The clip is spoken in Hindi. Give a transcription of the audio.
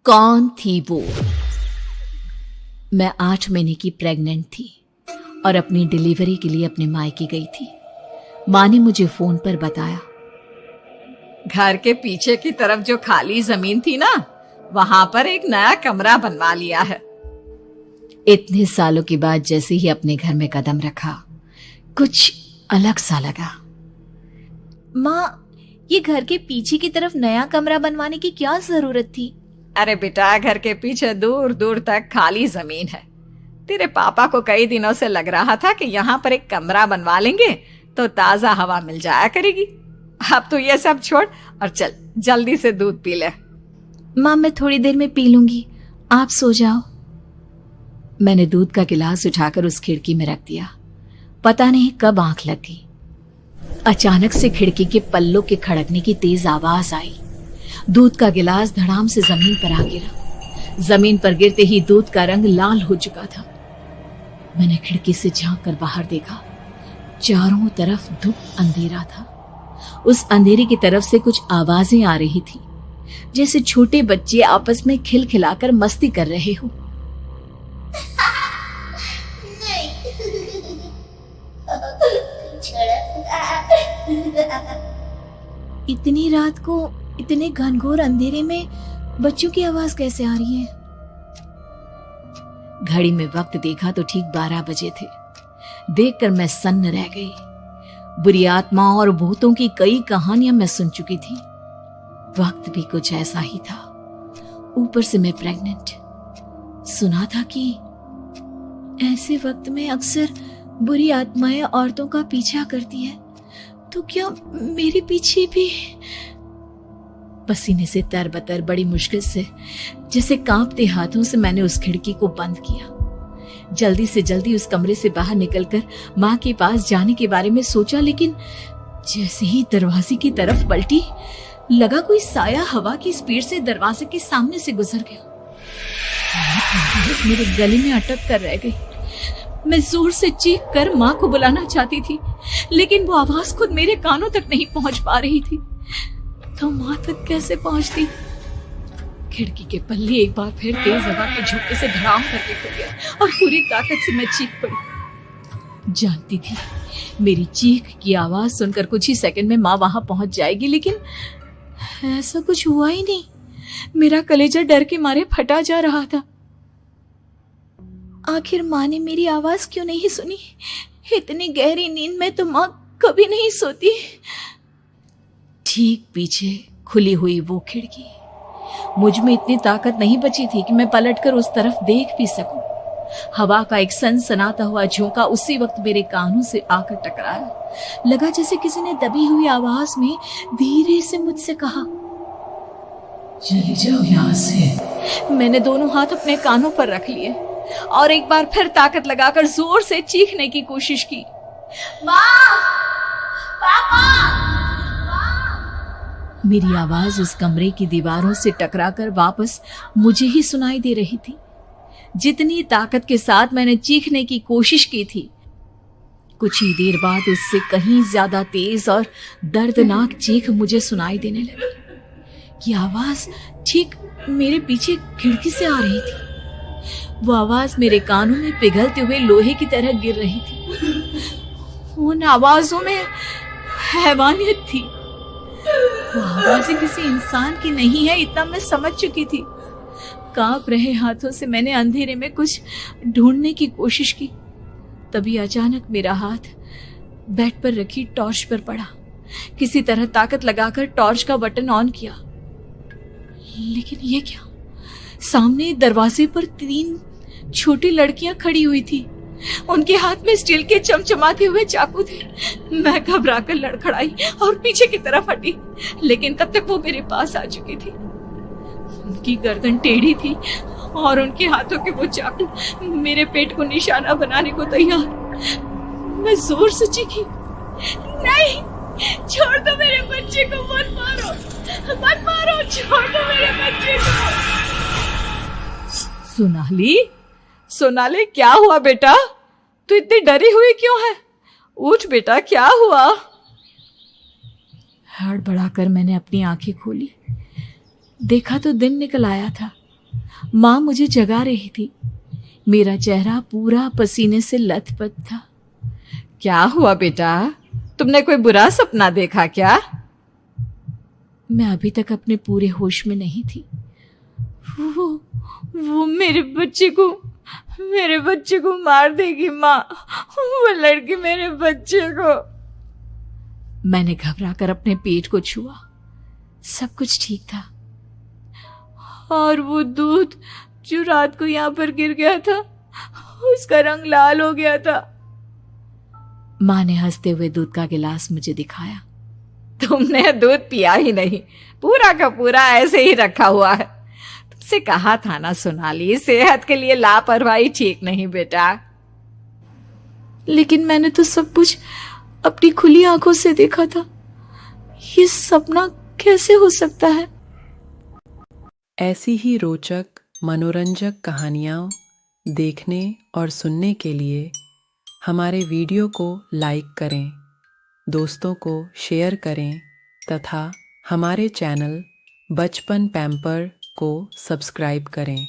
कौन थी वो? मैं 8 महीने की प्रेग्नेंट थी और अपनी डिलीवरी के लिए अपने मायके गई थी। माँ ने मुझे फोन पर बताया, घर के पीछे की तरफ जो खाली जमीन थी ना, वहां पर एक नया कमरा बनवा लिया है। इतने सालों के बाद जैसे ही अपने घर में कदम रखा, कुछ अलग सा लगा। माँ, ये घर के पीछे की तरफ नया कमरा बनवाने की क्या जरूरत थी? अरे बेटा, घर के पीछे दूर दूर तक खाली जमीन है। तेरे पापा को कई दिनों से लग रहा था कि यहाँ पर एक कमरा बनवा लेंगे तो ताजा हवा मिल जाया करेगी। अब तो ये सब छोड़ और चल जल्दी से दूध पी ले। माँ, मैं थोड़ी देर में पी लूंगी, आप सो जाओ। मैंने दूध का गिलास उठाकर उस खिड़की में रख दिया। पता नहीं कब आंख लगी, अचानक से खिड़की के पल्लों के खड़कने की तेज आवाज आई। दूध का गिलास धड़ाम से जमीन पर आ गिरा। जमीन पर गिरते ही दूध का रंग लाल हो चुका था। मैंने खिड़की से झांक कर बाहर देखा। चारों तरफ धूप अंधेरा था। उस अंधेरे की तरफ से कुछ आवाजें आ रही थी, जैसे छोटे बच्चे आपस में खिलखिलाकर मस्ती कर रहे हो। इतनी रात को इतने घनघोर अंधेरे में बच्चों की आवाज कैसे आ रही है? घड़ी में वक्त देखा तो ठीक 12 बजे थे। देखकर मैं सन्न रह गई। बुरी आत्माओं और भूतों की कई कहानियां मैं सुन चुकी थी। वक्त भी कुछ ऐसा ही था। ऊपर से मैं प्रेग्नेंट। सुना था कि ऐसे वक्त में अक्सर बुरी आत्माएं औरतों का पीछा करती है, तो क्या मेरे पीछे भी? पसीने से तरबतर बड़ी मुश्किल से, जैसे कांपते हाथों से मैंने उस खिड़की को बंद किया। जल्दी से जल्दी उस कमरे से बाहर निकलकर माँ के पास जाने के बारे में सोचा, लेकिन जैसे ही दरवाजे की तरफ पलटी, लगा कोई साया हवा की स्पीड से दरवाजे के सामने से गुजर गया। मेरे गले में अटक कर रह गई। मैं जोर से चीख कर माँ को बुलाना चाहती थी, लेकिन वो आवाज खुद मेरे कानों तक नहीं पहुंच पा रही थी। तो माँ तक कैसे पहुंचती? खिड़की के पल्ले एक बार फिर तेज हवा के झोंके से धड़ाम करके खुल गया और पूरी ताकत से मैं चीख पड़ी। जानती थी मेरी चीख की आवाज सुनकर कुछ ही सेकंड में माँ वहां पहुंच जाएगी, लेकिन ऐसा कुछ हुआ ही नहीं। मेरा कलेजा डर के मारे फटा जा रहा था। आखिर माँ ने मेरी आवाज क्यों नहीं सुनी? इतनी गहरी नींद में तो माँ कभी नहीं सोती। ठीक पीछे खुली हुई वो खिड़की। मुझ में इतनी ताकत नहीं बची थी कि मैं पलटकर उस तरफ देख भी सकूं। हवा का एक सनसनाता हुआ झोंका उसी वक्त मेरे कानों से आकर टकराया। लगा जैसे किसी ने दबी हुई आवाज में धीरे से मुझसे कहा, चली जाओ यहाँ से। मैंने दोनों हाथ अपने कानों पर रख लिए और एक बार फिर ताकत लगाकर जोर से चीखने की कोशिश की। माँ! पापा! मेरी आवाज उस कमरे की दीवारों से टकराकर वापस मुझे ही सुनाई दे रही थी। जितनी ताकत के साथ मैंने चीखने की कोशिश की थी, कुछ ही देर बाद उससे कहीं ज्यादा तेज और दर्दनाक चीख मुझे सुनाई देने लगी। ये आवाज ठीक मेरे पीछे खिड़की से आ रही थी। वो आवाज मेरे कानों में पिघलते हुए लोहे की तरह गिर रही थी। उन आवाजों में हैवानियत थी। वो आवाजें किसी इंसान की नहीं है, इतना मैं समझ चुकी थी। कांप रहे हाथों से मैंने अंधेरे में कुछ ढूंढने की कोशिश की। तभी अचानक मेरा हाथ बेड पर रखी टॉर्च पर पड़ा। किसी तरह ताकत लगाकर टॉर्च का बटन ऑन किया, लेकिन ये क्या? सामने दरवाजे पर 3 छोटी लड़कियां खड़ी हुई थी। उनके हाथ में स्टील के चमचमाते हुए चाकू थे। मैं घबराकर लड़खड़ाई और पीछे की तरफ हटी, लेकिन तब तक वो मेरे पास आ चुकी थी। उनकी गर्दन टेढ़ी थी और उनके हाथों के वो चाकू मेरे पेट को निशाना बनाने को तैयार। मैं जोर से चीखी, नहीं, छोड़ दो मेरे बच्चे को, मत मारो, मत मारो, छोड़ दो मेरे बच्चे को। सोनाली, क्या हुआ बेटा? तू इतनी डरी हुई क्यों है? उठ बेटा, क्या हुआ? हड़बड़ाकर मैंने अपनी आंखें खोली। देखा तो दिन निकल आया था। माँ मुझे जगा रही थी। मेरा चेहरा पूरा पसीने से लथपथ था। क्या हुआ बेटा, तुमने कोई बुरा सपना देखा क्या? मैं अभी तक अपने पूरे होश में नहीं थी। वो मेरे बच्चे को मार देगी माँ। वो लड़की मेरे बच्चे को। मैंने घबराकर अपने पेट को छुआ। सब कुछ ठीक था। और वो दूध जो रात को यहाँ पर गिर गया था, उसका रंग लाल हो गया था। माँ ने हंसते हुए दूध का गिलास मुझे दिखाया। तुमने दूध पिया ही नहीं, पूरा का पूरा ऐसे ही रखा हुआ है। तुमसे कहा था ना सोनाली, सेहत के लिए लापरवाही ठीक नहीं बेटा। लेकिन मैंने तो सब कुछ अपनी खुली आंखों से देखा था। ये सपना कैसे हो सकता है? ऐसी ही रोचक, मनोरंजक कहानियाँ देखने और सुनने के लिए हमारे वीडियो को लाइक करें, दोस्तों को शेयर करें तथा हमारे चैनल बचपन पैम्पर को सब्सक्राइब करें।